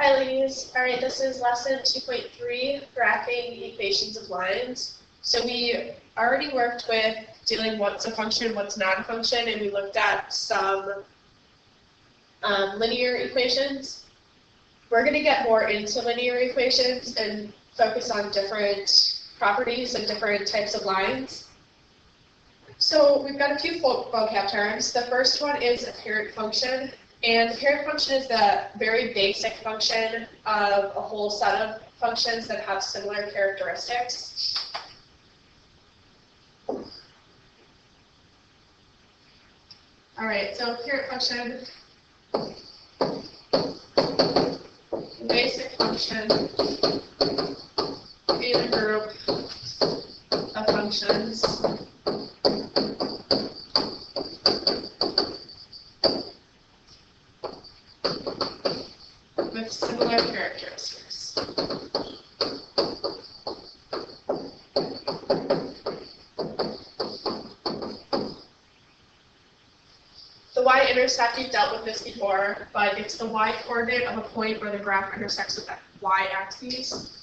Hi ladies. All right, this is lesson 2.3, graphing equations of lines. So we already worked with dealing what's a function, what's not a function, and we looked at some linear equations. We're going to get more into linear equations and focus on different properties and different types of lines. So we've got a few vocab terms. The first one is a parent function. And the parent function is the very basic function of a whole set of functions that have similar characteristics. All right, so parent function, basic function in a group of functions with similar characteristics. The y-intercept, you've dealt with this before, but it's the y-coordinate of a point where the graph intersects with the y-axis.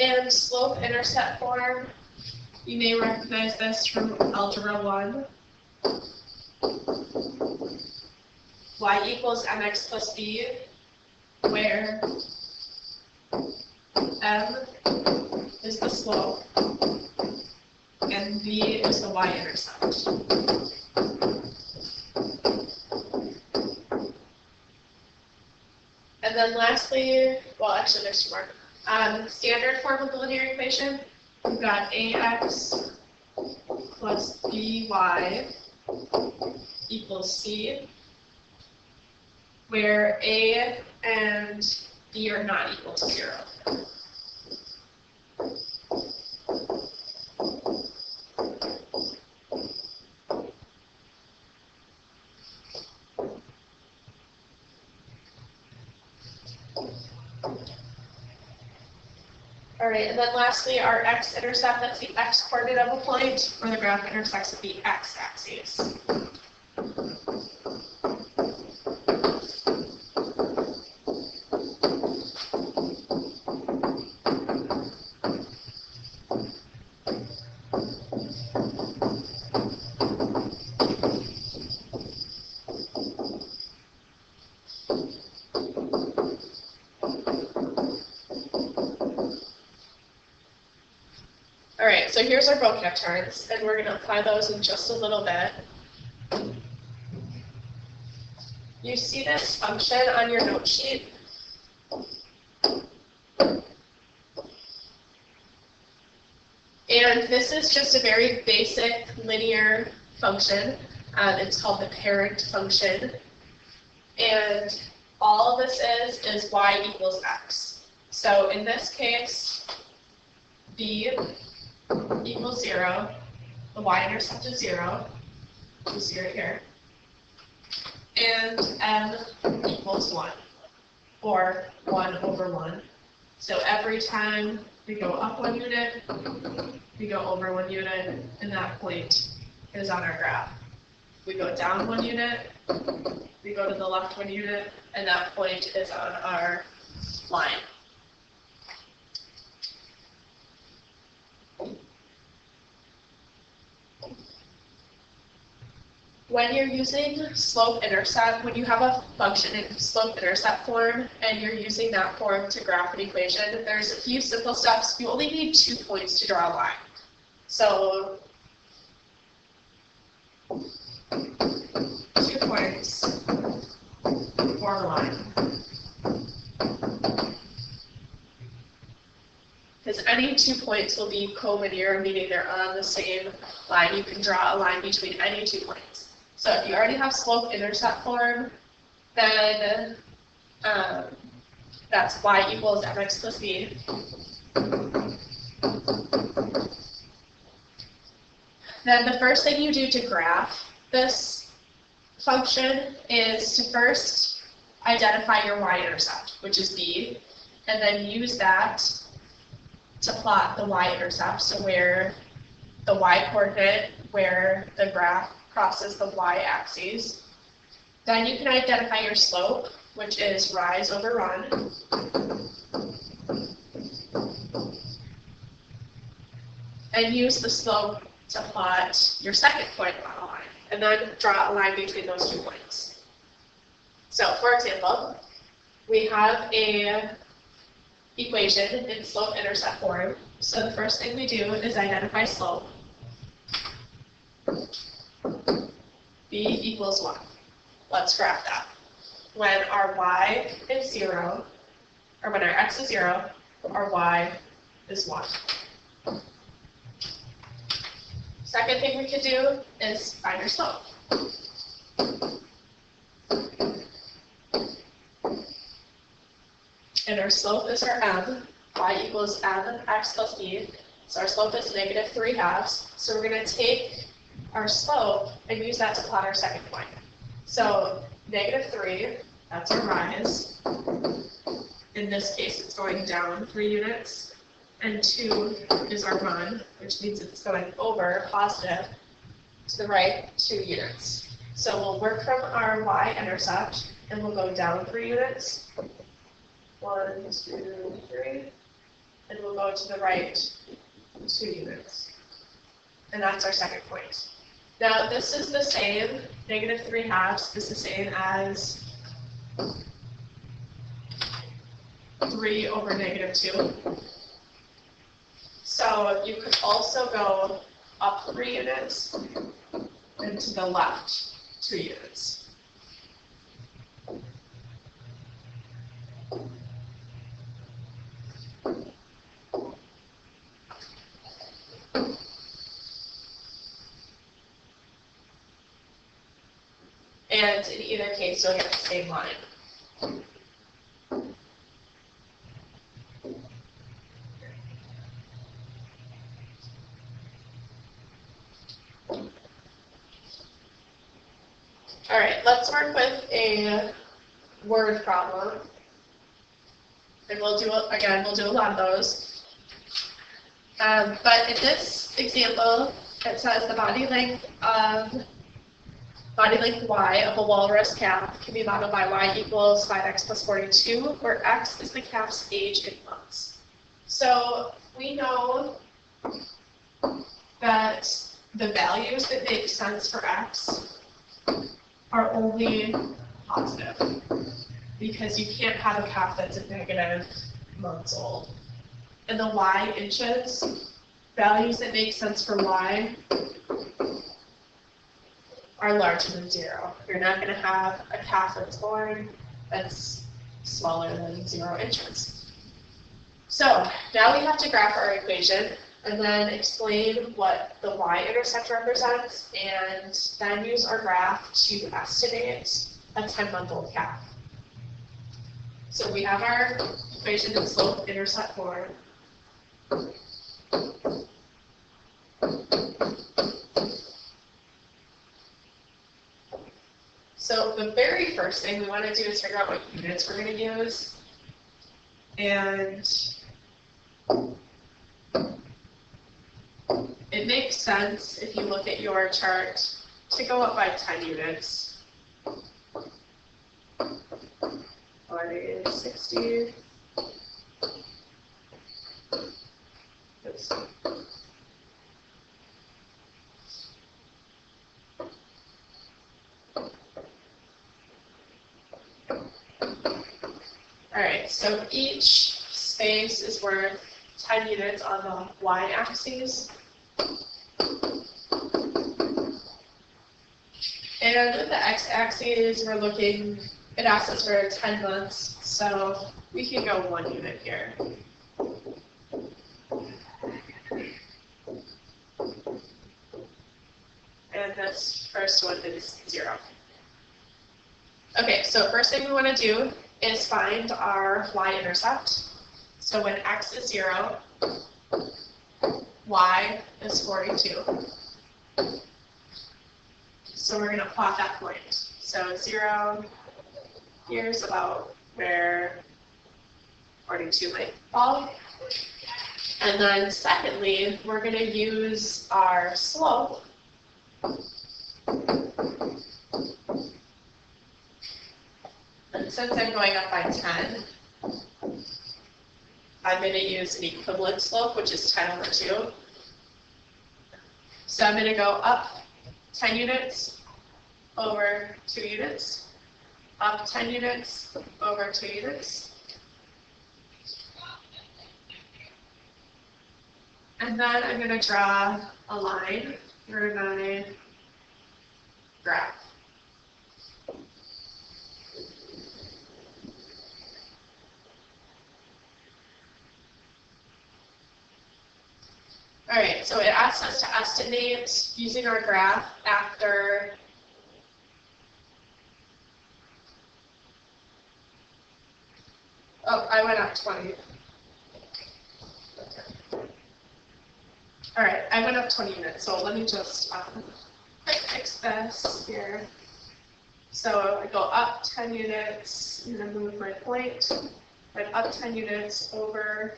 And slope-intercept form, you may recognize this from Algebra 1. Y equals mx plus b, where m is the slope and b is the y-intercept. And then lastly, well actually there's two more. Standard form of the linear equation, we've got ax plus by equals c, where a and b are not equal to 0. All right, and then lastly, our x-intercept, that's the x-coordinate of a point where the graph intersects with the x-axis. All right, so here's our vocab terms, and we're going to apply those in just a little bit. You see this function on your note sheet? And this is just a very basic linear function. It's called the parent function. And all this is y equals x. So in this case, b equals 0, the y-intercept is 0, you see right here, and m equals 1, or 1 over 1. So every time we go up 1 unit, we go over 1 unit, and that point is on our graph. We go down 1 unit, we go to the left 1 unit, and that point is on our line. When you're using slope-intercept, when you have a function in slope-intercept form and you're using that form to graph an equation, there's a few simple steps. You only need 2 points to draw a line. So 2 points for a line. Because any 2 points will be collinear, meaning they're on the same line. You can draw a line between any 2 points. So if you already have slope-intercept form, then That's y equals mx plus b. Then the first thing you do to graph this function is to first identify your y-intercept, which is b, and then use that to plot the y-intercept, so where the y-coordinate, where the graph crosses the y-axis. Then you can identify your slope, which is rise over run. And use the slope to plot your second point on a line, and then draw a line between those 2 points. So, for example, we have a equation in slope-intercept form. So the first thing we do is identify slope. B equals 1. Let's graph that. When our y is 0, or when our x is 0, our y is 1. Second thing we could do is find our slope. And our slope is our m. Y equals mx plus b. So our slope is -3/2. So we're going to take our slope and use that to plot our second point. So -3, that's our rise. In this case, it's going down 3 units. And 2 is our run, which means it's going over positive to the right 2 units. So we'll work from our y-intercept, and we'll go down 3 units. 1, 2, 3. And we'll go to the right 2 units. And that's our second point. Now, this is the same, -3/2 is the same as 3 over -2. So you could also go up 3 units and to the left 2 units. And in either case, you'll get the same line. All right, let's work with a word problem. And we'll do a lot of those. But in this example, it says the body length y of a walrus calf can be modeled by y equals 5x plus 42, where x is the calf's age in months. So we know that the values that make sense for x are only positive, because you can't have a calf that's a negative months old. And the y inches, values that make sense for y are larger than 0. You're not going to have a calf that's born that's smaller than 0 inches. So now we have to graph our equation and then explain what the y-intercept represents, and then use our graph to estimate a 10-month-old calf. So we have our equation in slope-intercept form. So the very first thing we want to do is figure out what units we're going to use. And it makes sense, if you look at your chart, to go up by 10 units. 40, 60. Oops. Alright, so each space is worth 10 units on the y-axis. And with the x-axis, we're looking, it asks us for 10 months, so we can go 1 unit here. And this first one is 0. Okay, so first thing we want to do is find our y-intercept. So when x is 0, y is 42. So we're going to plot that point. So 0, here's about where 42 might fall. And then secondly, we're going to use our slope. And since I'm going up by 10, I'm going to use an equivalent slope, which is 10 over 2. So I'm going to go up 10 units over 2 units, up 10 units over 2 units. And then I'm going to draw a line through my graph. All right, so it asks us to estimate using our graph after I went up 20. All right, I went up 20 units, so let me just fix this here. So I go up 10 units, I'm going to move my point, and up 10 units over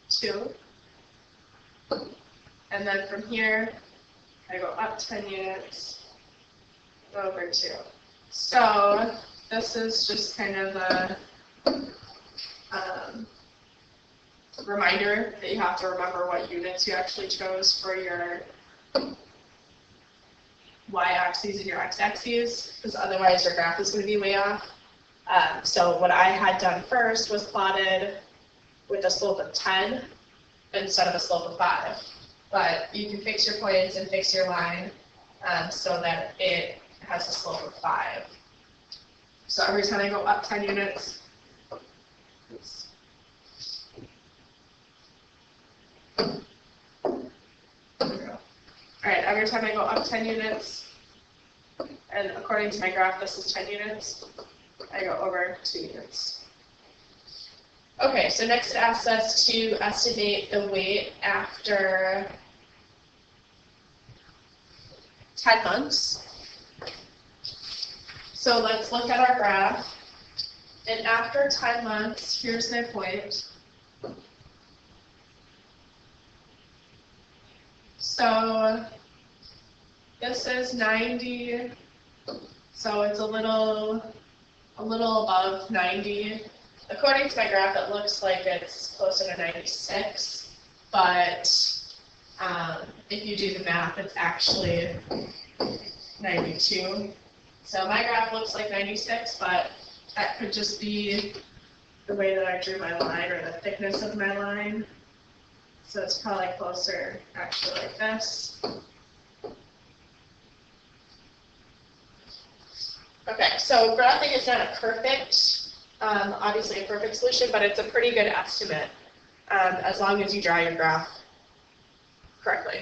2. And then from here, I go up 10 units over 2. So this is just kind of a reminder that you have to remember what units you actually chose for your y-axes and your x-axes, because otherwise your graph is going to be way off. So what I had done first was plotted with a slope of 10 instead of a slope of 5. But you can fix your points and fix your line so that it has a slope of 5. So every time I go up 10 units, oops. All right, every time I go up 10 units, and according to my graph, this is 10 units, I go over 2 units. Okay, so next it asks us to estimate the weight after 10 months. So let's look at our graph. And after 10 months, here's my point. So this is 90, so it's a little above 90. According to my graph, it looks like it's closer to 96, but if you do the math, it's actually 92. So my graph looks like 96, but that could just be the way that I drew my line or the thickness of my line. So it's probably closer actually like this. Okay, so graphing is not a perfect, obviously a perfect solution, but it's a pretty good estimate as long as you draw your graph correctly.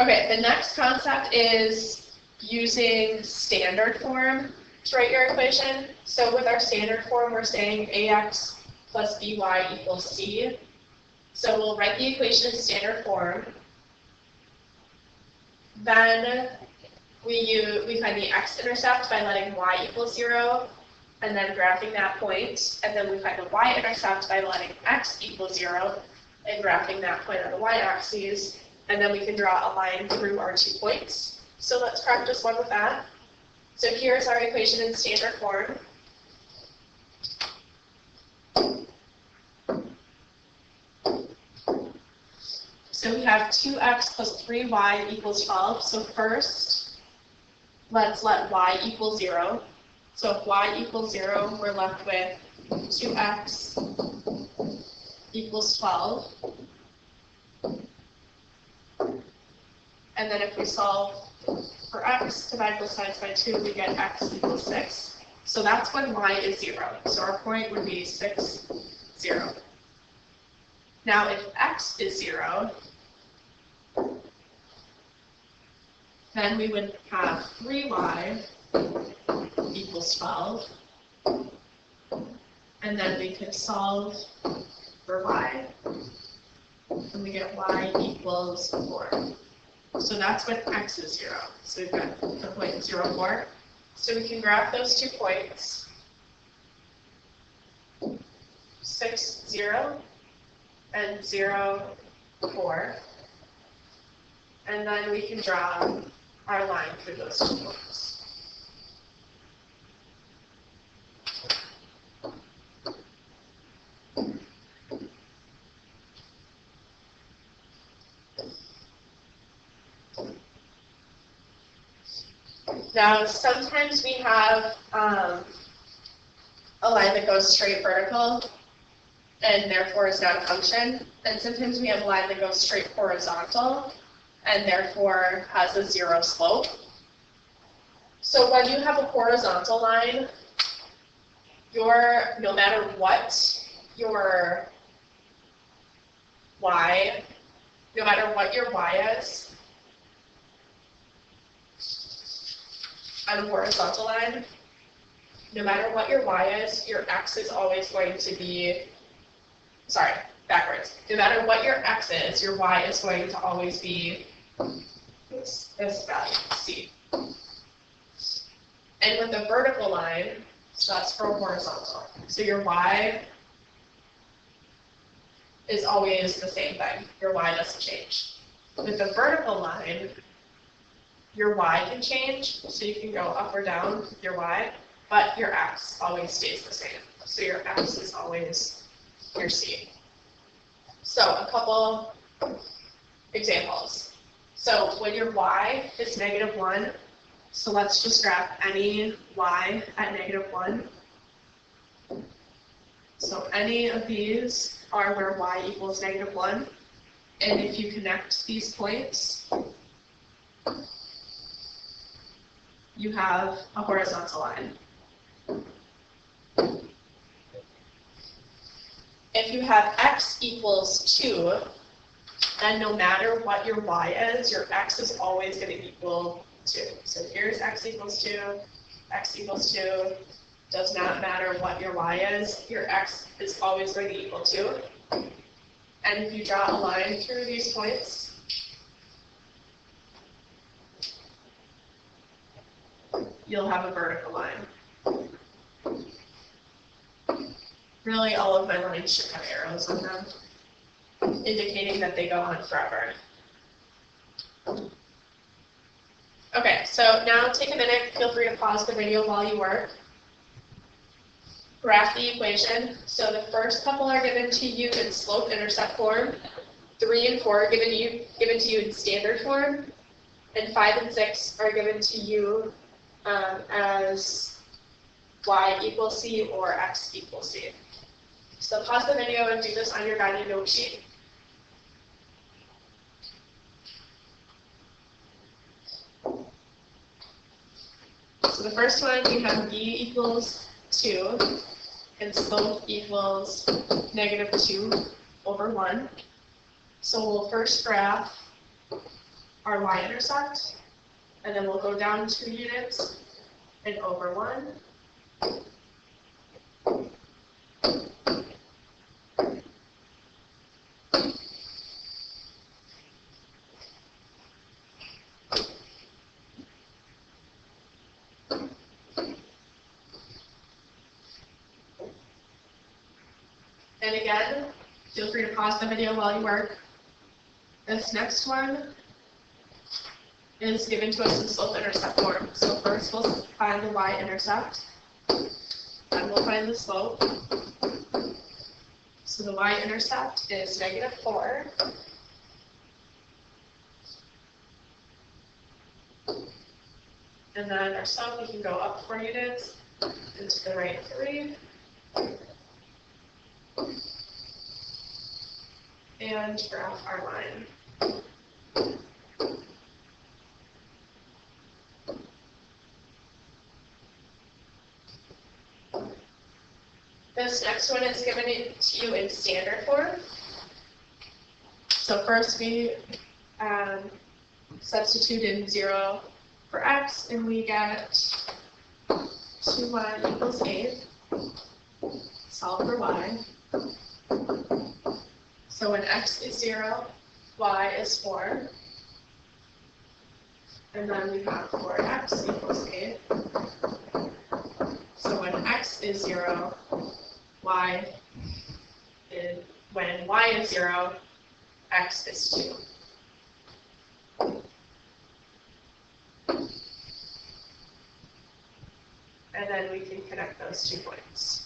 Okay, the next concept is using standard form to write your equation. So with our standard form, we're saying ax plus by equals c. So we'll write the equation in standard form. Then we find the x-intercept by letting y equal 0, and then graphing that point. And then we find the y-intercept by letting x equal 0, and graphing that point on the y-axis. And then we can draw a line through our 2 points. So let's practice one with that. So here's our equation in standard form. So we have 2x plus 3y equals 12. So first, let's let y equal 0. So if y equals 0, we're left with 2x equals 12. And then if we solve for x, divide both sides by 2, we get x equals 6. So that's when y is 0. So our point would be 6, 0. Now if x is 0, then we would have 3y equals 12. And then we could solve for y, and we get y equals 4. So that's when x is 0. So we've got the point 0, 4. So we can graph those 2 points, 6, 0, and 0, 4. And then we can draw our line through those 2 points. Now, sometimes we have a line that goes straight vertical, and therefore is not a function. And sometimes we have a line that goes straight horizontal, and therefore has a 0 slope. So when you have a horizontal line, no matter what your y, no matter what your y is, on a horizontal line, no matter what your y is, your x is always going to be, sorry, backwards. No matter what your x is, your y is going to always be this value, c. And with a vertical line, so that's for a horizontal. So your y is always the same thing. Your y doesn't change. With a vertical line, your y can change, so you can go up or down with your y, but your x always stays the same. So your x is always your c. So a couple examples. So when your y is -1, so let's just graph any y at -1. So any of these are where y equals -1. And if you connect these points, you have a horizontal line. If you have x equals 2, then no matter what your y is, your x is always going to equal 2. So here's x equals 2, x equals 2. Does not matter what your y is, your x is always going to equal 2. And if you draw a line through these points, you'll have a vertical line. Really, all of my lines should have arrows on them, indicating that they go on forever. Okay, so now take a minute, feel free to pause the video while you work. Graph the equation. So the first couple are given to you in slope-intercept form. 3 and 4 are given to you in standard form. And 5 and 6 are given to you as y equals c or x equals c. So pause the video and do this on your guided note sheet. So the first one, we have b equals 2 and slope equals -2/1. So we'll first graph our y-intercept, and then we'll go down 2 units and over 1. And again, feel free to pause the video while you work. This next one is given to us in slope-intercept form. So first we'll find the y-intercept, then we'll find the slope. So the y-intercept is -4. And then our slope, we can go up 4 units, and to the right 3. And graph our line. This next one is given to you in standard form. So first we Substitute in 0 for x, and we get 2y equals 8. Solve for y. So when x is 0, y is 4. And then we have 4x equals 8. So when x is 0, when y is 0, x is 2. And then we can connect those 2 points.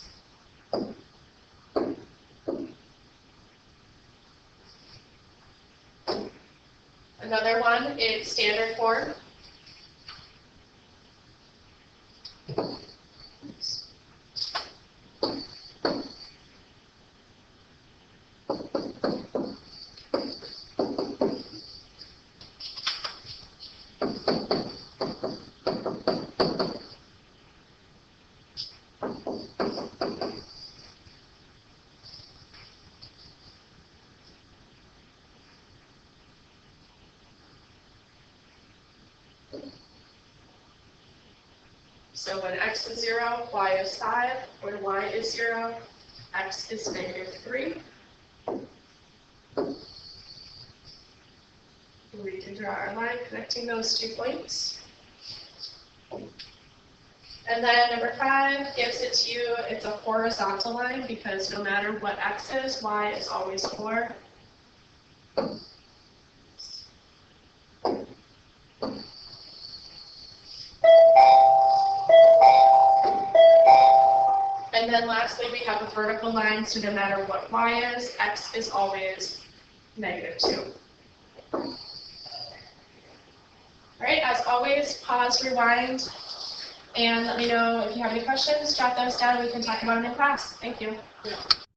Another one is standard form. So when x is 0, y is 5. When y is 0, x is -3. We can draw our line connecting those 2 points. And then number 5 gives it to you, it's a horizontal line because no matter what x is, y is always 4. And then lastly, we have a vertical line, so no matter what y is, x is always -2. All right, as always, pause, rewind, and let me know if you have any questions. Jot those down. We can talk about them in class. Thank you.